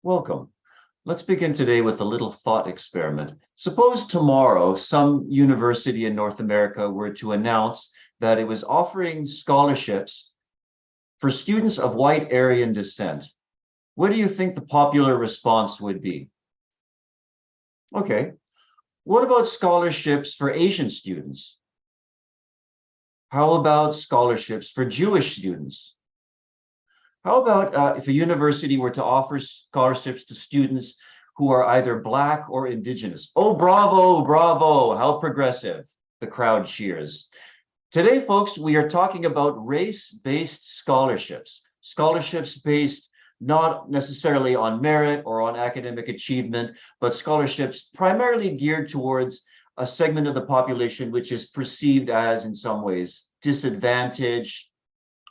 Welcome. Let's begin today with a little thought experiment. Suppose tomorrow some university in North America were to announce that it was offering scholarships for students of white Aryan descent. What do you think the popular response would be? Okay. What about scholarships for Asian students? How about scholarships for Jewish students? How about if a university were to offer scholarships to students who are either Black or Indigenous? Oh, bravo, bravo, how progressive. The crowd cheers. Today, folks, we are talking about race-based scholarships, scholarships based not necessarily on merit or on academic achievement, but scholarships primarily geared towards a segment of the population which is perceived as, in some ways, disadvantaged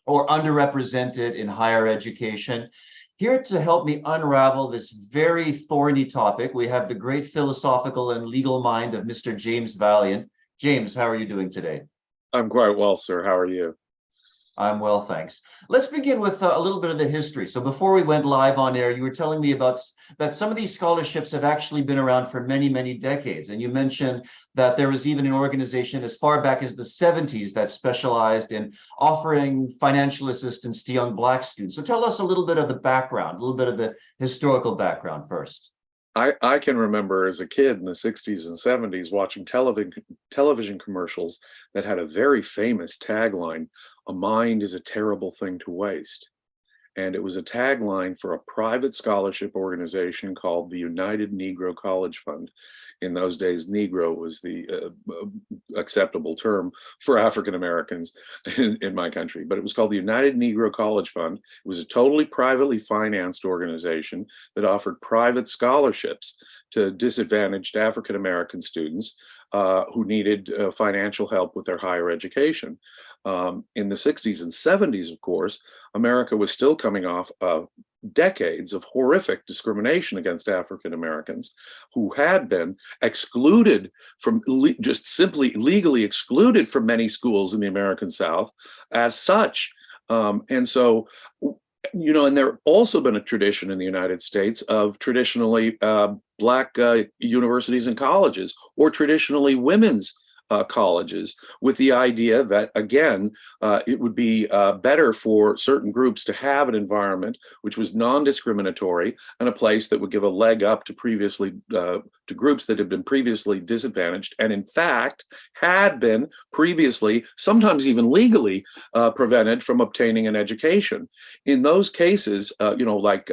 or underrepresented in higher education. Here to help me unravel this very thorny topic, we have the great philosophical and legal mind of Mr. James Valliant. James, how are you doing today? I'm quite well, sir. How are you? I'm well, thanks. Let's begin with a little bit of the history. So before we went live on air, you were telling me about that some of these scholarships have actually been around for many, many decades. And you mentioned that there was even an organization as far back as the 70s that specialized in offering financial assistance to young Black students. So tell us a little bit of the background, a little bit of the historical background first. I can remember as a kid in the 60s and 70s watching television commercials that had a very famous tagline, "A mind is a terrible thing to waste." And it was a tagline for a private scholarship organization called the United Negro College Fund. In those days, Negro was the acceptable term for African Americans in my country, but it was called the United Negro College Fund. It was a totally privately financed organization that offered private scholarships to disadvantaged African American students who needed financial help with their higher education. In the 60s and 70s, of course, America was still coming off decades of horrific discrimination against African Americans who had been excluded from, just simply legally excluded from many schools in the American South as such. And so, you know, and there also been a tradition in the United States of traditionally Black universities and colleges, or traditionally women's colleges, with the idea that, again, it would be better for certain groups to have an environment which was non-discriminatory and a place that would give a leg up to to groups that had been previously disadvantaged and in fact had been previously, sometimes even legally, prevented from obtaining an education. In those cases, you know, like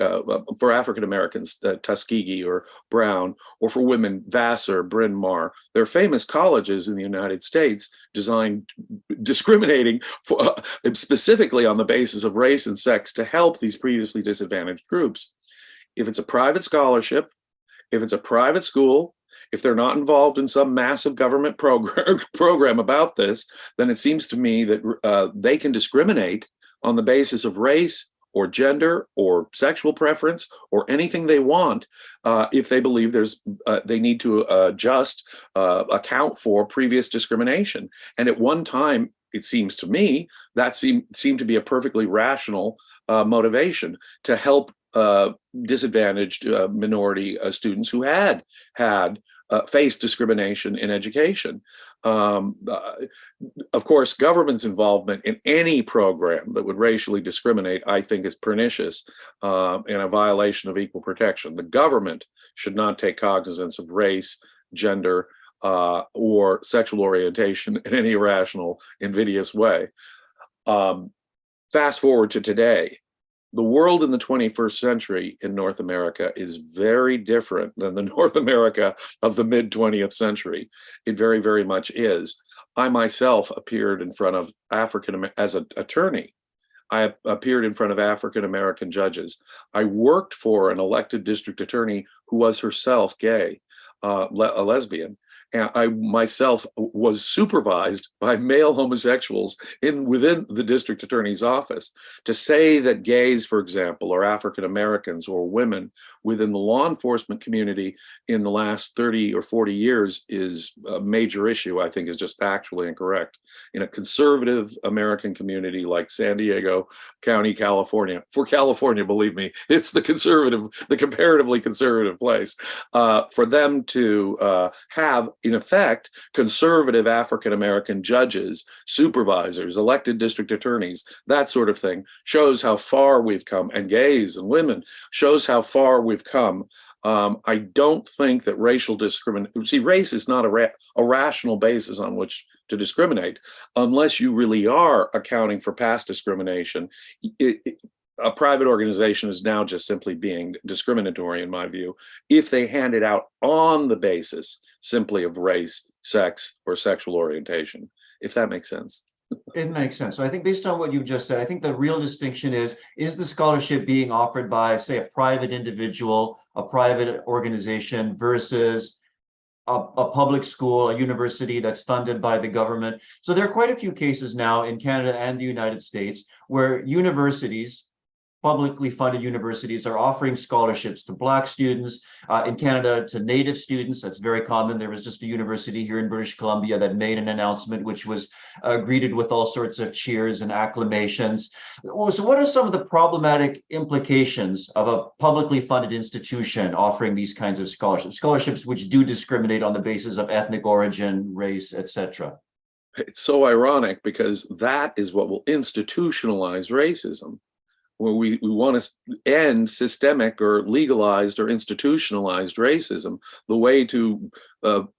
for African Americans, Tuskegee or Brown, or for women, Vassar, Bryn Mawr, they're famous colleges in the United States designed discriminating for, specifically on the basis of race and sex to help these previously disadvantaged groups. If it's a private scholarship, if it's a private school, if they're not involved in some massive government program about this, then it seems to me that they can discriminate on the basis of race or gender or sexual preference or anything they want if they believe they need to just account for previous discrimination. And at one time, it seems to me, that seemed to be a perfectly rational motivation to help disadvantaged minority students who had faced discrimination in education. Of course, government's involvement in any program that would racially discriminate, I think, is pernicious and a violation of equal protection. The government should not take cognizance of race, gender, or sexual orientation in any irrational, invidious way. Fast forward to today. The world in the 21st century in North America is very different than the North America of the mid-20th century. It very, very much is. I myself appeared in front of as an attorney. I appeared in front of African American judges. I worked for an elected district attorney who was herself gay, a lesbian. And I myself was supervised by male homosexuals within the district attorney's office. To say that gays, for example, or African Americans or women within the law enforcement community in the last 30 or 40 years is a major issue, I think is just factually incorrect. In a conservative American community like San Diego County, California, for California, believe me, it's the comparatively conservative place, for them to have, in effect, conservative African-American judges, supervisors, elected district attorneys, that sort of thing, shows how far we've come, and gays and women, shows how far we've come. I don't think that racial discrimination, see, race is not a rational basis on which to discriminate unless you really are accounting for past discrimination. A private organization is now just simply being discriminatory, in my view, if they hand it out on the basis simply of race, sex, or sexual orientation, if that makes sense. It makes sense. So I think based on what you've just said, I think the real distinction is the scholarship being offered by, say, a private individual, a private organization versus a public school, a university that's funded by the government. So there are quite a few cases now in Canada and the United States where universities, publicly funded universities, are offering scholarships to Black students, in Canada to Native students. That's very common. There was just a university here in British Columbia that made an announcement which was greeted with all sorts of cheers and acclamations. So what are some of the problematic implications of a publicly funded institution offering these kinds of scholarships which do discriminate on the basis of ethnic origin, race, etc.? It's so ironic because that is what will institutionalize racism. Where we want to end systemic or legalized or institutionalized racism. The way to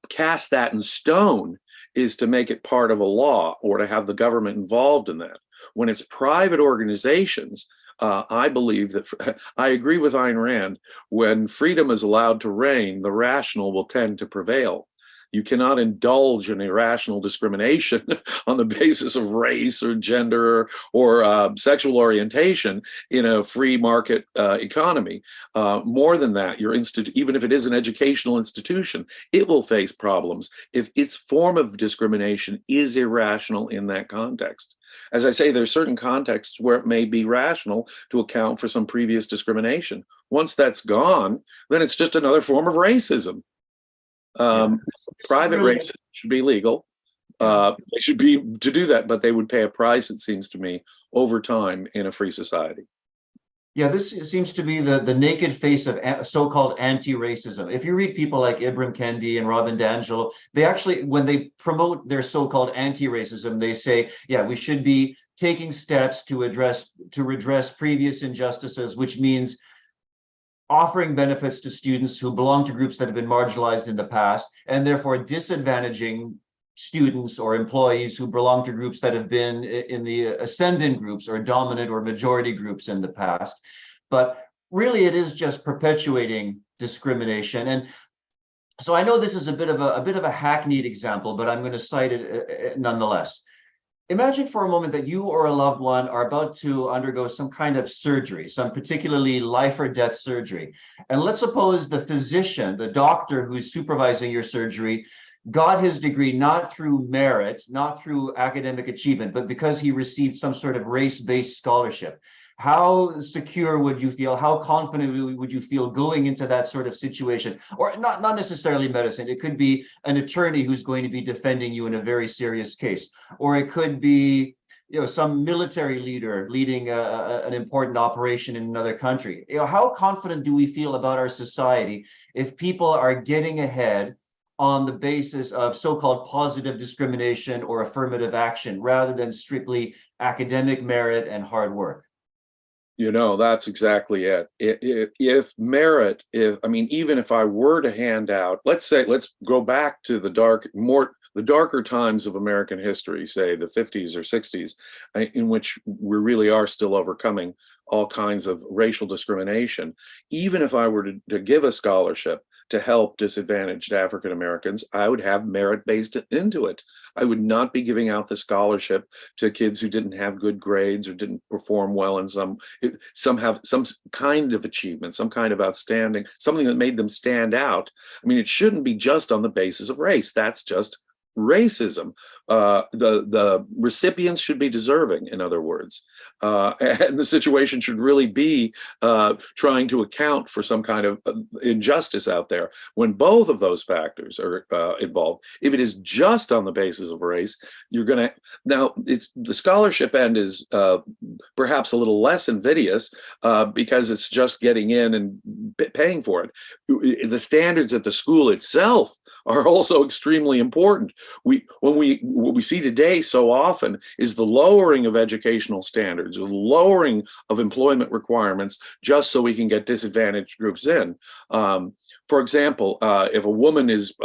cast that in stone is to make it part of a law or to have the government involved in that. When it's private organizations, I believe that, I agree with Ayn Rand, when freedom is allowed to reign, the rational will tend to prevail. You cannot indulge in irrational discrimination on the basis of race or gender or sexual orientation in a free market economy. More than that, even if it is an educational institution, it will face problems if its form of discrimination is irrational in that context. As I say, there are certain contexts where it may be rational to account for some previous discrimination. Once that's gone, then it's just another form of racism. Private races should be legal. They should be to do that, but they would pay a price, it seems to me, over time in a free society. Yeah, this seems to be the naked face of so-called anti-racism. If you read people like Ibram Kendi and Robin DiAngelo, they actually, when they promote their so-called anti-racism, they say, yeah, we should be taking steps to redress previous injustices, which means offering benefits to students who belong to groups that have been marginalized in the past, and therefore disadvantaging students or employees who belong to groups that have been in the ascendant groups or dominant or majority groups in the past. But really, it is just perpetuating discrimination. And so I know this is a bit of a hackneyed example, but I'm going to cite it nonetheless. Imagine for a moment that you or a loved one are about to undergo some kind of surgery, some particularly life or death surgery. And let's suppose the physician, the doctor who's supervising your surgery, got his degree not through merit, not through academic achievement, but because he received some sort of race-based scholarship. How secure would you feel? How confident would you feel going into that sort of situation? Or not necessarily medicine. It could be an attorney who's going to be defending you in a very serious case. Or it could be, some military leader leading an important operation in another country. How confident do we feel about our society if people are getting ahead on the basis of so-called positive discrimination or affirmative action rather than strictly academic merit and hard work? That's exactly it. If merit, even if I were to hand out, let's go back to the darker times of American history, say the 50s or 60s, in which we really are still overcoming all kinds of racial discrimination. Even if I were to give a scholarship to help disadvantaged African Americans, I would have merit-based into it. I would not be giving out the scholarship to kids who didn't have good grades or didn't perform well in some have some kind of achievement, some kind of outstanding, something that made them stand out. I mean, it shouldn't be just on the basis of race. That's just racism. The recipients should be deserving, in other words, and the situation should really be trying to account for some kind of injustice out there. When both of those factors are involved, if it is just on the basis of race, you're going to, now it's the scholarship end is perhaps a little less invidious because it's just getting in and paying for it. The standards at the school itself are also extremely important. What we see today so often is the lowering of educational standards, the lowering of employment requirements, just so we can get disadvantaged groups in. For example, if a woman is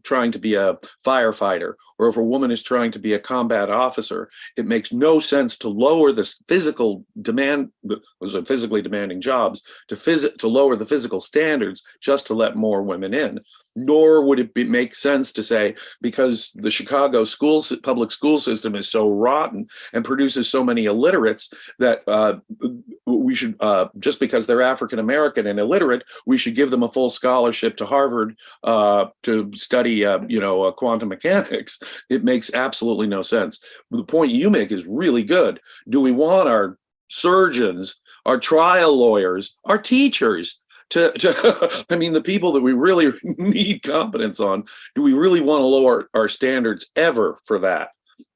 trying to be a firefighter, or if a woman is trying to be a combat officer, it makes no sense to lower the physical demand, those are physically demanding jobs, to lower the physical standards just to let more women in. Nor would it make sense to say, because the Chicago public school system is so rotten and produces so many illiterates, that we should, just because they're African American and illiterate, we should give them a full scholarship to Harvard to study, quantum mechanics. It makes absolutely no sense. The point you make is really good. Do we want our surgeons, our trial lawyers, our teachers, I mean, the people that we really need competence on, do we really want to lower our standards ever for that?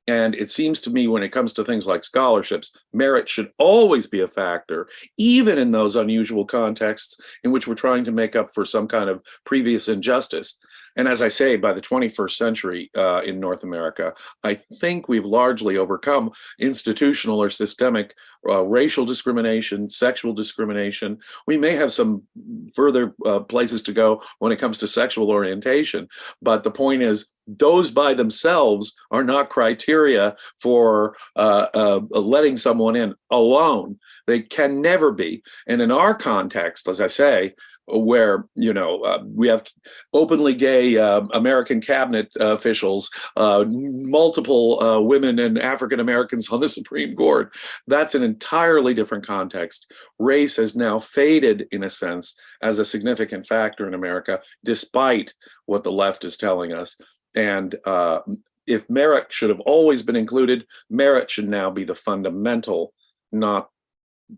And it seems to me, when it comes to things like scholarships, merit should always be a factor, even in those unusual contexts in which we're trying to make up for some kind of previous injustice. And as I say, by the 21st century in North America, I think we've largely overcome institutional or systemic racial discrimination, sexual discrimination. We may have some further places to go when it comes to sexual orientation, but the point is, those by themselves are not criteria for letting someone in alone. They can never be. And in our context, as I say, where we have openly gay American cabinet officials, multiple women and African Americans on the Supreme Court, that's an entirely different context. Race has now faded, in a sense, as a significant factor in America, despite what the left is telling us. And if merit should have always been included, merit should now be the fundamental, not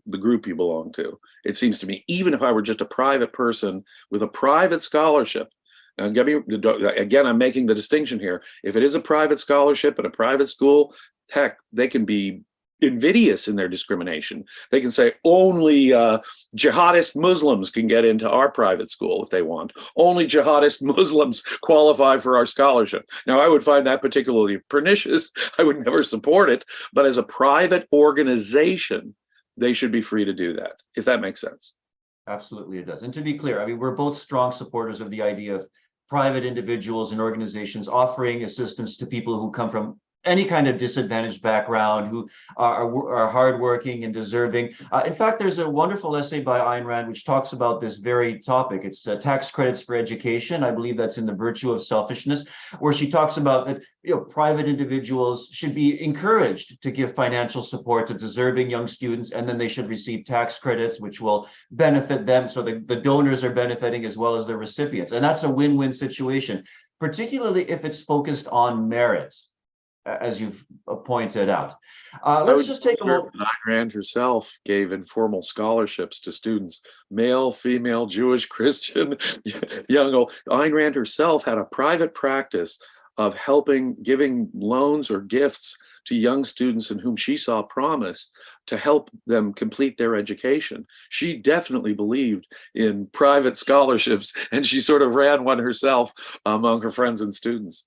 the group you belong to. It seems to me, even if I were just a private person with a private scholarship, and again, I'm making the distinction here. If it is a private scholarship at a private school, heck, they can be invidious in their discrimination. They can say only jihadist Muslims can get into our private school if they want. Only jihadist Muslims qualify for our scholarship. Now, I would find that particularly pernicious. I would never support it. But as a private organization, they should be free to do that, if that makes sense. Absolutely, it does. And to be clear, I mean, we're both strong supporters of the idea of private individuals and organizations offering assistance to people who come from any kind of disadvantaged background, who are hardworking and deserving. In fact, there's a wonderful essay by Ayn Rand which talks about this very topic. It's tax credits for education. I believe that's in The Virtue of Selfishness, where she talks about that private individuals should be encouraged to give financial support to deserving young students, and then they should receive tax credits, which will benefit them. So the donors are benefiting as well as the recipients. And that's a win-win situation, particularly if it's focused on merit, as you've pointed out. Let's just take a moment. Ayn Rand herself gave informal scholarships to students, male, female, Jewish, Christian, young, old. Ayn Rand herself had a private practice of giving loans or gifts to young students in whom she saw promise to help them complete their education. She definitely believed in private scholarships, and she sort of ran one herself among her friends and students.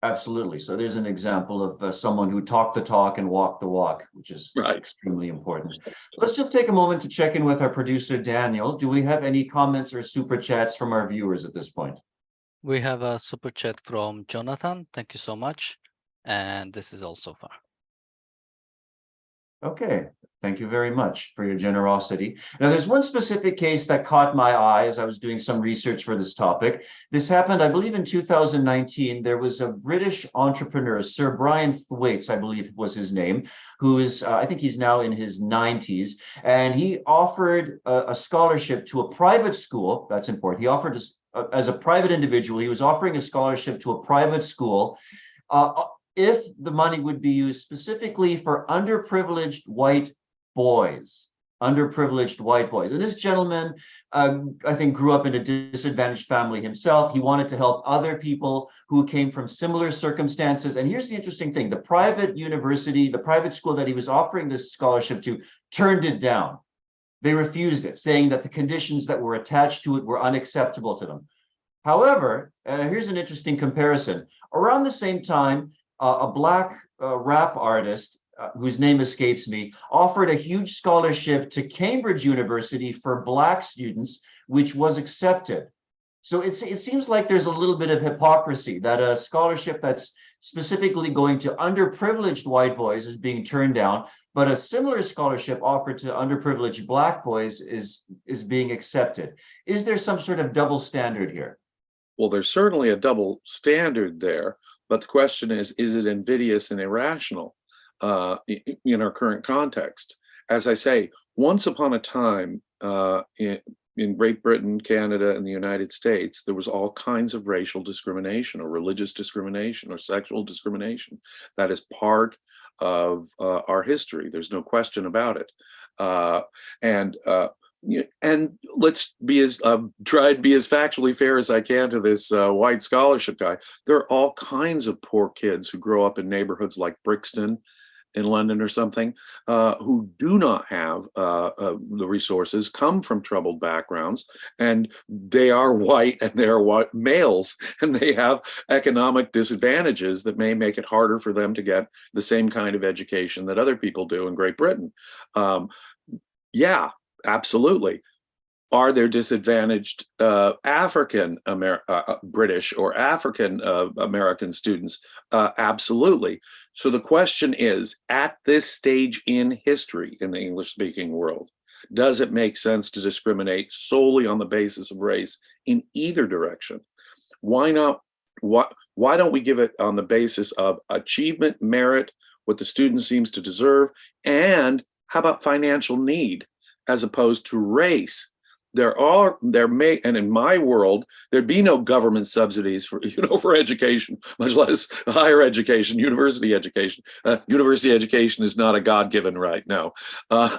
Absolutely. So there's an example of someone who talked the talk and walked the walk, which is extremely important. Let's just take a moment to check in with our producer, Daniel. Do we have any comments or super chats from our viewers at this point? We have a super chat from Jonathan. Thank you so much. And this is all so far. Okay, thank you very much for your generosity. Now, there's one specific case that caught my eye as I was doing some research for this topic. This happened, I believe, in 2019. There was a British entrepreneur, Sir Brian Thwaites, I believe was his name, who is, I think he's now in his 90s, and he offered a scholarship to a private school. That's important. He offered, as a private individual, he was offering a scholarship to a private school. If the money would be used specifically for underprivileged white boys, underprivileged white boys. And this gentleman, I think, grew up in a disadvantaged family himself. He wanted to help other people who came from similar circumstances. And here's the interesting thing. The private university, the private school that he was offering this scholarship to, turned it down. They refused it, saying that the conditions that were attached to it were unacceptable to them. However, here's an interesting comparison. Around the same time, a Black rap artist, whose name escapes me, offered a huge scholarship to Cambridge University for Black students, which was accepted. So it seems like there's a little bit of hypocrisy that a scholarship that's specifically going to underprivileged white boys is being turned down, but a similar scholarship offered to underprivileged Black boys is being accepted. Is there some sort of double standard here? Well, there's certainly a double standard there. But the question is it invidious and irrational in our current context? As I say, once upon a time in Great Britain, Canada, and the United States, there was all kinds of racial discrimination or religious discrimination or sexual discrimination. That is part of our history. There's no question about it. And let's be as try to be as factually fair as I can to this white scholarship guy. There are all kinds of poor kids who grow up in neighborhoods like Brixton in London or something, who do not have the resources, come from troubled backgrounds, and they are white and they're white males, and they have economic disadvantages that may make it harder for them to get the same kind of education that other people do in Great Britain. Yeah. Absolutely. Are there disadvantaged British or African American students? Absolutely. So the question is, at this stage in history in the English-speaking world, does it make sense to discriminate solely on the basis of race in either direction? Why not? Why don't we give it on the basis of achievement, merit, what the student seems to deserve, and how about financial need? As opposed to race. And in my world, there'd be no government subsidies for education, much less higher education, university education. University education is not a God-given right now. But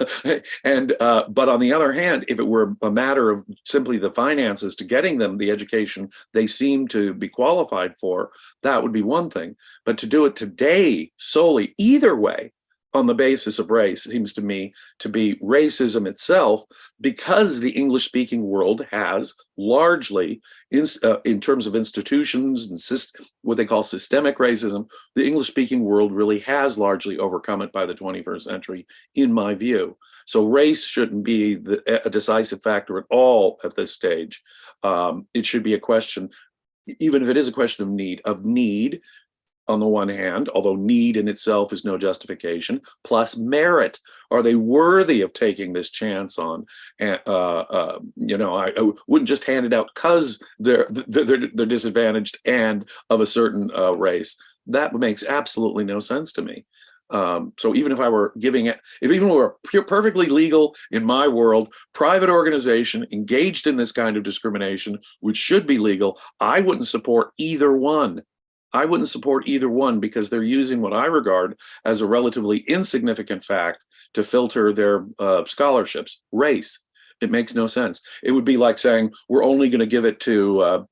on the other hand, if it were a matter of simply the finances to getting them the education they seem to be qualified for, that would be one thing. But to do it today solely, either way, on the basis of race seems to me to be racism itself, because the English-speaking world has largely, in terms of institutions and what they call systemic racism, the English-speaking world really has largely overcome it by the 21st century, in my view. So race shouldn't be a decisive factor at all at this stage. It should be a question, even if it is a question of need, on the one hand, although need in itself is no justification, plus merit. Are they worthy of taking this chance on? I wouldn't just hand it out because they're disadvantaged and of a certain race. That makes absolutely no sense to me. So even if I were giving it, if even were perfectly legal in my world, private organization engaged in this kind of discrimination, which should be legal, I wouldn't support either one. I wouldn't support either one, because they're using what I regard as a relatively insignificant fact to filter their scholarships. Race. It makes no sense. It would be like saying we're only going to give it to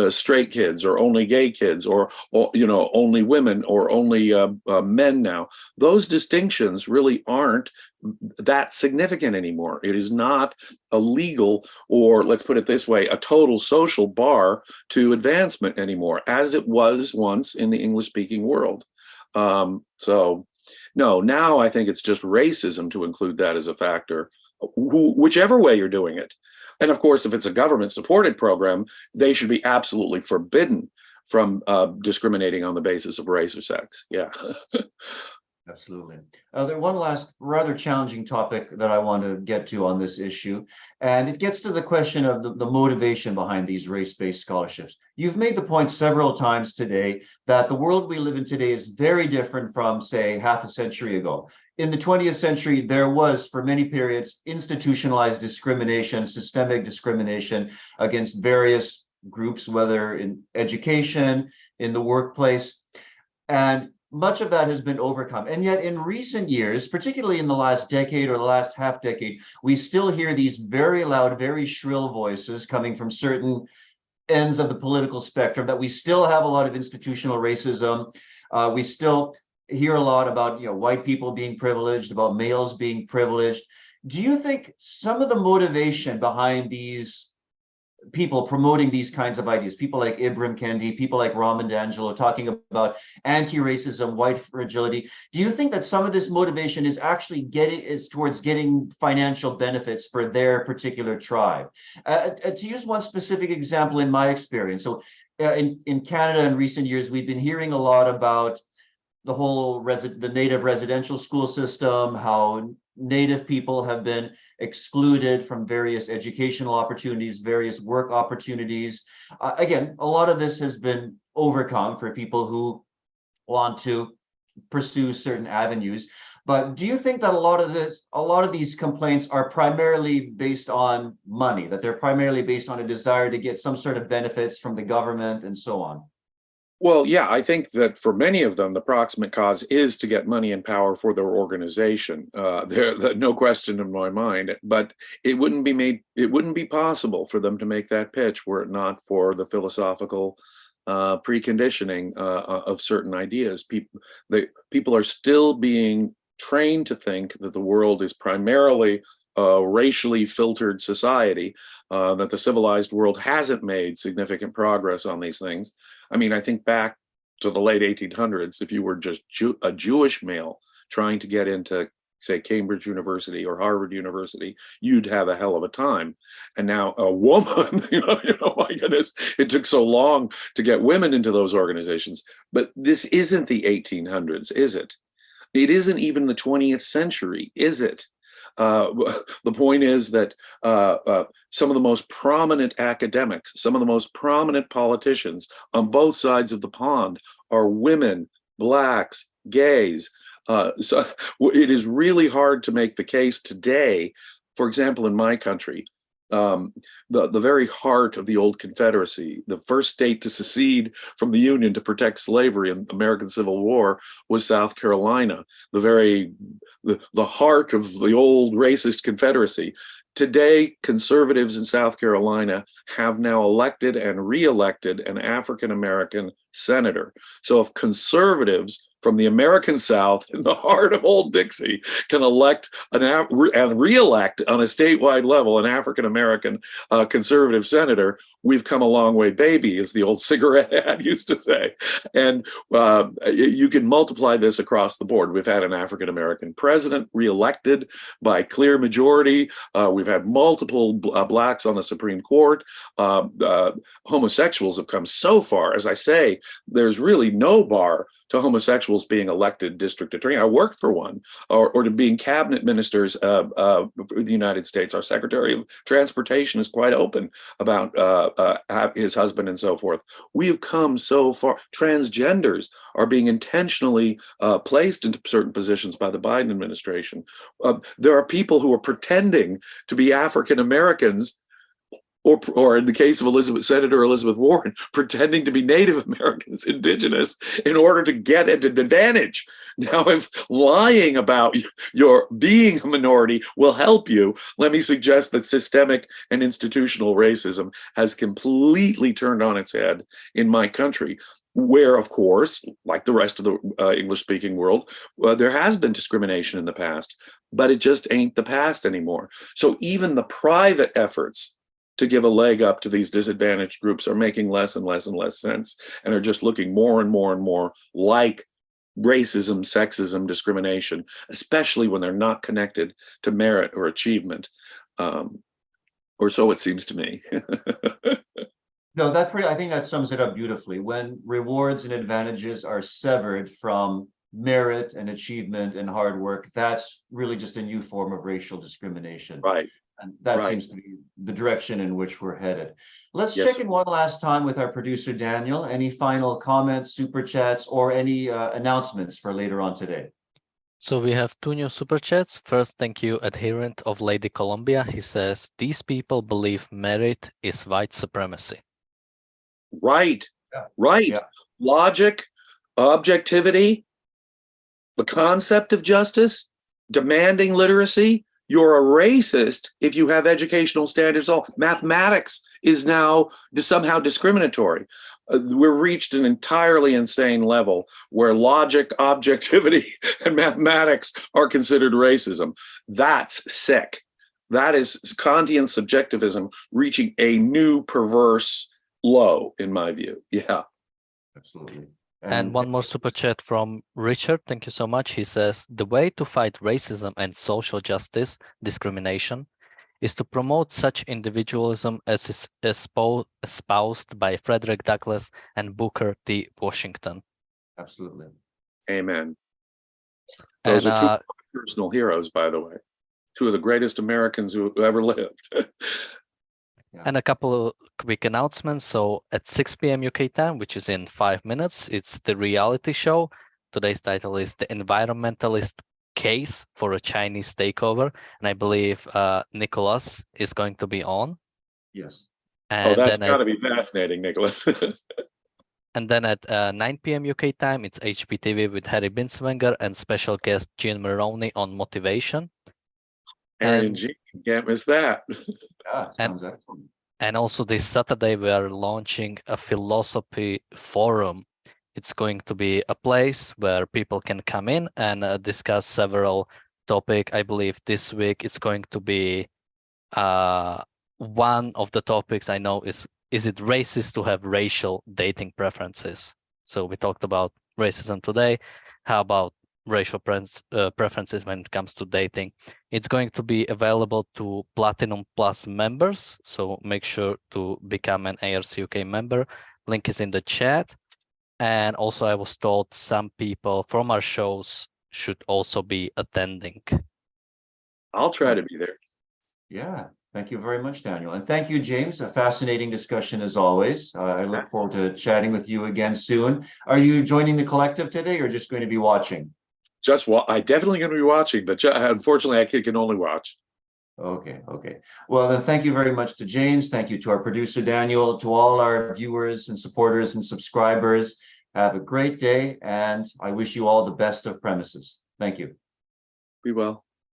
straight kids, or only gay kids, or only women, or only men now. Those distinctions really aren't that significant anymore. It is not a legal, or let's put it this way, a total social bar to advancement anymore, as it was once in the English-speaking world. So no, now I think it's just racism to include that as a factor, whichever way you're doing it. And of course, if it's a government-supported program, they should be absolutely forbidden from discriminating on the basis of race or sex. Yeah. Absolutely. There one last rather challenging topic that I want to get to on this issue, and it gets to the question of the motivation behind these race-based scholarships. You've made the point several times today that the world we live in today is very different from, say, half a century ago. In the 20th century, there was, for many periods, institutionalized discrimination, systemic discrimination against various groups, whether in education, in the workplace. And much of that has been overcome. And yet in recent years, particularly in the last decade or the last half decade, we still hear these very loud, very shrill voices coming from certain ends of the political spectrum that we still have a lot of institutional racism. We still hear a lot about, white people being privileged, about males being privileged. Do you think some of the motivation behind these people promoting these kinds of ideas, people like Ibram Kendi, people like Raman D'Angelo talking about anti-racism, white fragility, do you think that some of this motivation is actually towards getting financial benefits for their particular tribe? To use one specific example in my experience, so in Canada in recent years, we've been hearing a lot about the whole the native residential school system, how Native people have been excluded from various educational opportunities, various work opportunities. Again, a lot of this has been overcome for people who want to pursue certain avenues. But do you think that a lot of these complaints are primarily based on money, that they're primarily based on a desire to get some sort of benefits from the government and so on? Well, yeah, I think that for many of them, the proximate cause is to get money and power for their organization. No question in my mind. But it wouldn't be possible for them to make that pitch were it not for the philosophical preconditioning of certain ideas. People are still being trained to think that the world is primarily racially filtered society, that the civilized world hasn't made significant progress on these things. I mean, I think back to the late 1800s, if you were just a Jewish male trying to get into, say, Cambridge University or Harvard University, you'd have a hell of a time. And now a woman, my goodness, it took so long to get women into those organizations. But this isn't the 1800s, is it? It isn't even the 20th century, is it? The point is that some of the most prominent academics, some of the most prominent politicians on both sides of the pond are women, blacks, gays. So it is really hard to make the case today, for example, in my country, the very heart of the old Confederacy, the first state to secede from the Union to protect slavery in the American Civil War was South Carolina, the heart of the old racist Confederacy. Today, conservatives in South Carolina have now elected and re-elected an African-American senator. So if conservatives from the American South in the heart of old Dixie can elect and re-elect on a statewide level an African-American conservative senator, we've come a long way, baby, as the old cigarette ad used to say. And you can multiply this across the board. We've had an African-American president re-elected by clear majority. We've had multiple blacks on the Supreme Court. Homosexuals have come so far. As I say, there's really no bar to homosexuals being elected district attorney. I worked for one, or to being cabinet ministers for the United States. Our Secretary of Transportation is quite open about his husband and so forth. We have come so far. Transgenders are being intentionally placed into certain positions by the Biden administration. There are people who are pretending to be African Americans, or in the case of Senator Elizabeth Warren, pretending to be Native Americans, indigenous, in order to get an advantage. Now, if lying about your being a minority will help you, let me suggest that systemic and institutional racism has completely turned on its head in my country, where, of course, like the rest of the English-speaking world, there has been discrimination in the past, but it just ain't the past anymore. So even the private efforts to give a leg up to these disadvantaged groups are making less and less and less sense, and are just looking more and more and more like racism, sexism, discrimination, especially when they're not connected to merit or achievement, or so it seems to me. No, I think that sums it up beautifully. When rewards and advantages are severed from merit and achievement and hard work, that's really just a new form of racial discrimination. Right. And that Right. seems to be the direction in which we're headed. Let's Yes. check in one last time with our producer, Daniel. Any final comments, super chats, or any announcements for later on today? So we have two new super chats. First, thank you, adherent of Lady Columbia. He says, these people believe merit is white supremacy. Right. Yeah. Right. Yeah. Logic, objectivity, the concept of justice, demanding literacy. You're a racist if you have educational standards. All mathematics is now somehow discriminatory. We've reached an entirely insane level where logic, objectivity, and mathematics are considered racism. That's sick. That is Kantian subjectivism reaching a new perverse low, in my view. Yeah. Absolutely. And one more super chat from Richard. Thank you so much. He says, the way to fight racism and social justice discrimination is to promote such individualism as is espoused by Frederick Douglass and Booker T. Washington. Absolutely. Amen. Those And are two personal heroes, by the way. Two of the greatest Americans who ever lived. And a couple of quick announcements. So at 6 p.m. UK time, which is in 5 minutes, it's the reality show. Today's title is The Environmentalist Case for a Chinese Takeover. And I believe Nicolas is going to be on. Yes. And that's then got to be fascinating, Nicholas. And then at 9 p.m. UK time, it's HPTV with Harry Binswanger and special guest Jean Maroney on motivation. Harry and And- Jean, can't miss that. Yeah, sounds excellent. And also this Saturday, we are launching a philosophy forum. It's going to be a place where people can come in and discuss several topics. I believe this week it's going to be one of the topics I know is it racist to have racial dating preferences? So we talked about racism today. How about racial preferences when it comes to dating? It's going to be available to Platinum Plus members. So make sure to become an ARCUK member. Link is in the chat. And also I was told some people from our shows should also be attending. I'll try to be there. Yeah. Thank you very much, Daniel. And thank you, James. A fascinating discussion as always. I look forward to chatting with you again soon. Are you joining the collective today or just going to be watching? I definitely going to be watching, but unfortunately, I can only watch. Okay. Well, then thank you very much to James. Thank you to our producer, Daniel, to all our viewers and supporters and subscribers. Have a great day, and I wish you all the best of premises. Thank you. Be well.